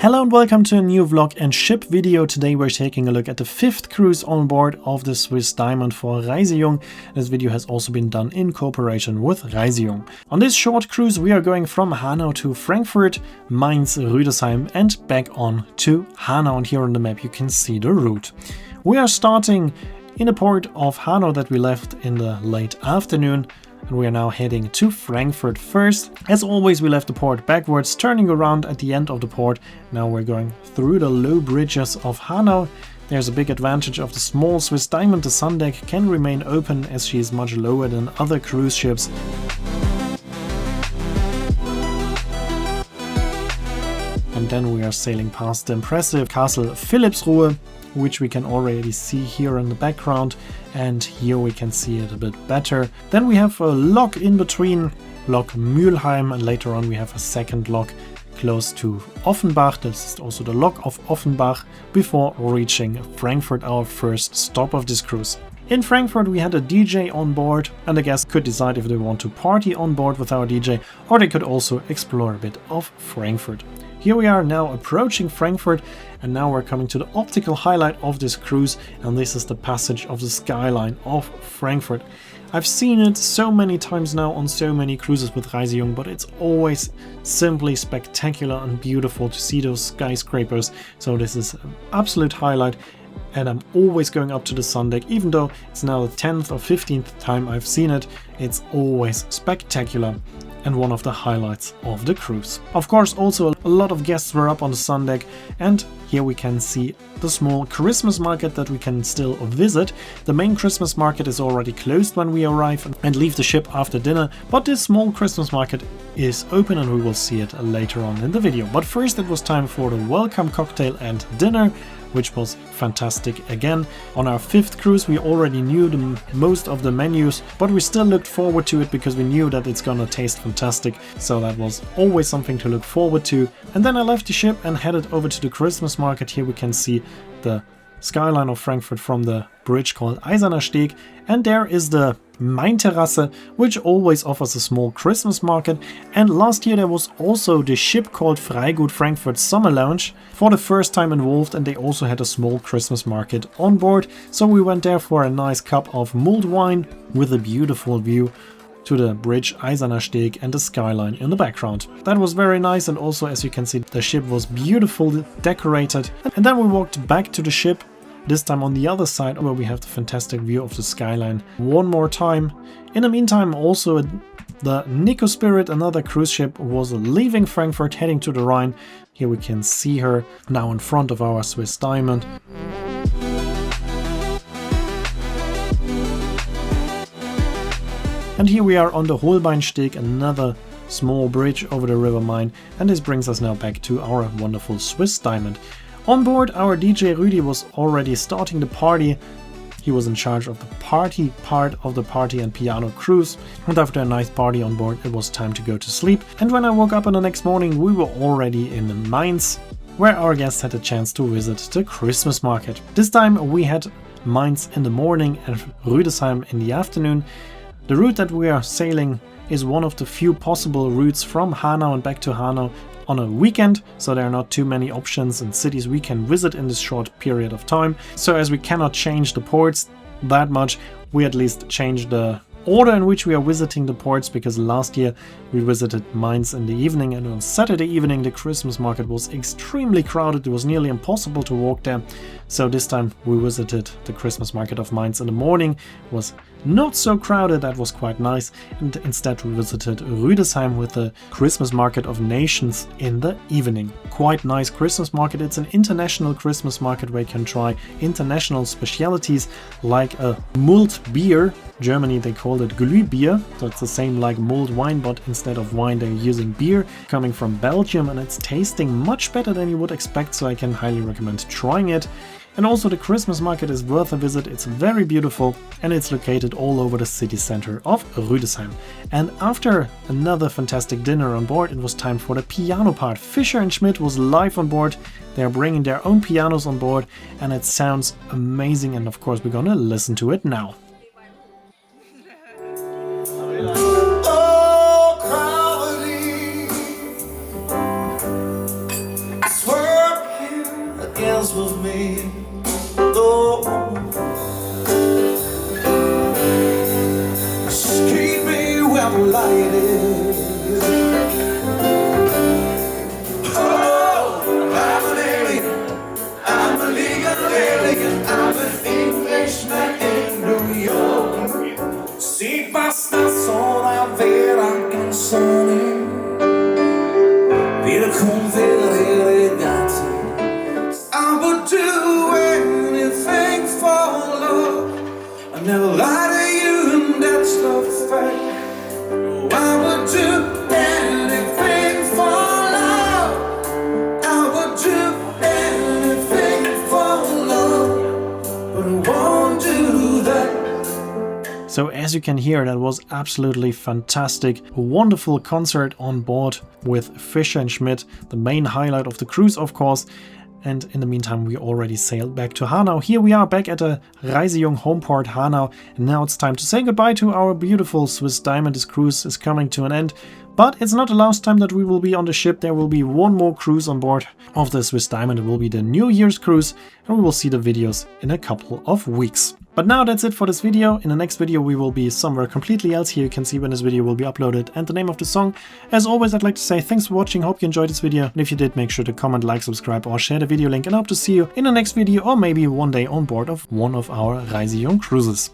Hello and welcome to a new vlog and ship video. Today we're taking a look at the 5th cruise on board of the Swiss Diamond for ReiseJung. This video has also been done in cooperation with ReiseJung. On this short cruise we are going from Hanau to Frankfurt, Mainz, Rüdesheim and back on to Hanau, and here on the map you can see the route. We are starting in the port of Hanau that we left in the late afternoon. And we are now heading to Frankfurt first. As always, we left the port backwards, turning around at the end of the port. Now we're going through the low bridges of Hanau. There's a big advantage of the small Swiss Diamond. The sun deck can remain open as she is much lower than other cruise ships. And then we are sailing past the impressive Castle Philippsruhe, which we can already see here in the background, and here we can see it a bit better. Then we have a lock in between, Lock Mülheim, and later on we have a second lock close to Offenbach. This is also the lock of Offenbach before reaching Frankfurt, our first stop of this cruise. In Frankfurt we had a DJ on board, and the guests could decide if they want to party on board with our DJ, or they could also explore a bit of Frankfurt. Here we are now approaching Frankfurt, and now we're coming to the optical highlight of this cruise, and this is the passage of the skyline of Frankfurt. I've seen it so many times now on so many cruises with ReiseJung, but it's always simply spectacular and beautiful to see those skyscrapers, so this is an absolute highlight. And I'm always going up to the sun deck, even though it's now the 10th or 15th time I've seen it. It's always spectacular and one of the highlights of the cruise. Of course, also a lot of guests were up on the sun deck, and here we can see the small Christmas market that we can still visit. The main Christmas market is already closed when we arrive and leave the ship after dinner, but this small Christmas market is open and we will see it later on in the video. But first it was time for the welcome cocktail and dinner, which was fantastic again. On our 5th cruise we already knew most of the menus, but we still looked forward to it because we knew that it's gonna taste fantastic, so that was always something to look forward to. And then I left the ship and headed over to the Christmas market. Here we can see the skyline of Frankfurt from the bridge called Eiserner Steg, and there is the Main-Terrasse, which always offers a small Christmas market. And last year there was also the ship called Freigut Frankfurt Summer Lounge for the first time involved, and they also had a small Christmas market on board. So we went there for a nice cup of mulled wine with a beautiful view to the bridge Eiserner Steg and the skyline in the background. That was very nice, and also as you can see the ship was beautifully decorated. And then we walked back to the ship, this time on the other side where we have the fantastic view of the skyline one more time. In the meantime also the Nico Spirit, another cruise ship, was leaving Frankfurt heading to the Rhine. Here we can see her now in front of our Swiss Diamond. And here we are on the Holbeinsteg, another small bridge over the River Main, and this brings us now back to our wonderful Swiss Diamond. On board, our DJ Rüdi was already starting the party. He was in charge of the party part of the party and piano cruise, and after a nice party on board it was time to go to sleep. And when I woke up on the next morning we were already in Mainz, where our guests had a chance to visit the Christmas market. This time we had Mainz in the morning and Rüdesheim in the afternoon. The route that we are sailing is one of the few possible routes from Hanau and back to Hanau on a weekend, so there are not too many options and cities we can visit in this short period of time. So as we cannot change the ports that much, we at least change the order in which we are visiting the ports, because last year we visited Mainz in the evening, and on Saturday evening the Christmas market was extremely crowded. It was nearly impossible to walk there. So this time we visited the Christmas market of Mainz in the morning. It was not so crowded, that was quite nice, and instead we visited Rüdesheim with the Christmas market of Nations in the evening. Quite nice Christmas market. It's an international Christmas market where you can try international specialities like a mulled beer. Germany they called it Glühbier, so it's the same like mulled wine, but instead of wine they're using beer coming from Belgium, and it's tasting much better than you would expect, so I can highly recommend trying it. And also the Christmas market is worth a visit. It's very beautiful and it's located all over the city center of Rüdesheim. And after another fantastic dinner on board, it was time for the piano part. Fischer Schmidt was live on board. They are bringing their own pianos on board and it sounds amazing, and of course we're gonna listen to it now. Oh, gravity, I swear Oh, keep me where the light is. Oh, I'm an alien. I'm a legal alien. I'm an Englishman in New York. Si basta sola vera canzone per converere ragazzi. I would do anything for love. I never lie to you, and that's the fact. I would do anything for love. I would do anything for love, but I won't do that. So as you can hear, that was absolutely fantastic. A wonderful concert on board with Fischer and Schmidt, the main highlight of the cruise, of course. And in the meantime, we already sailed back to Hanau. Here we are back at the ReiseJung home port Hanau. And now it's time to say goodbye to our beautiful Swiss Diamond. This cruise is coming to an end. But it's not the last time that we will be on the ship. There will be one more cruise on board of the Swiss Diamond. It will be the New Year's cruise. And we will see the videos in a couple of weeks. But now that's it for this video. In the next video we will be somewhere completely else. Here you can see when this video will be uploaded and the name of the song. As always, I'd like to say thanks for watching. Hope you enjoyed this video. And if you did, make sure to comment, like, subscribe or share the video link. And I hope to see you in the next video or maybe one day on board of one of our ReiseJung cruises.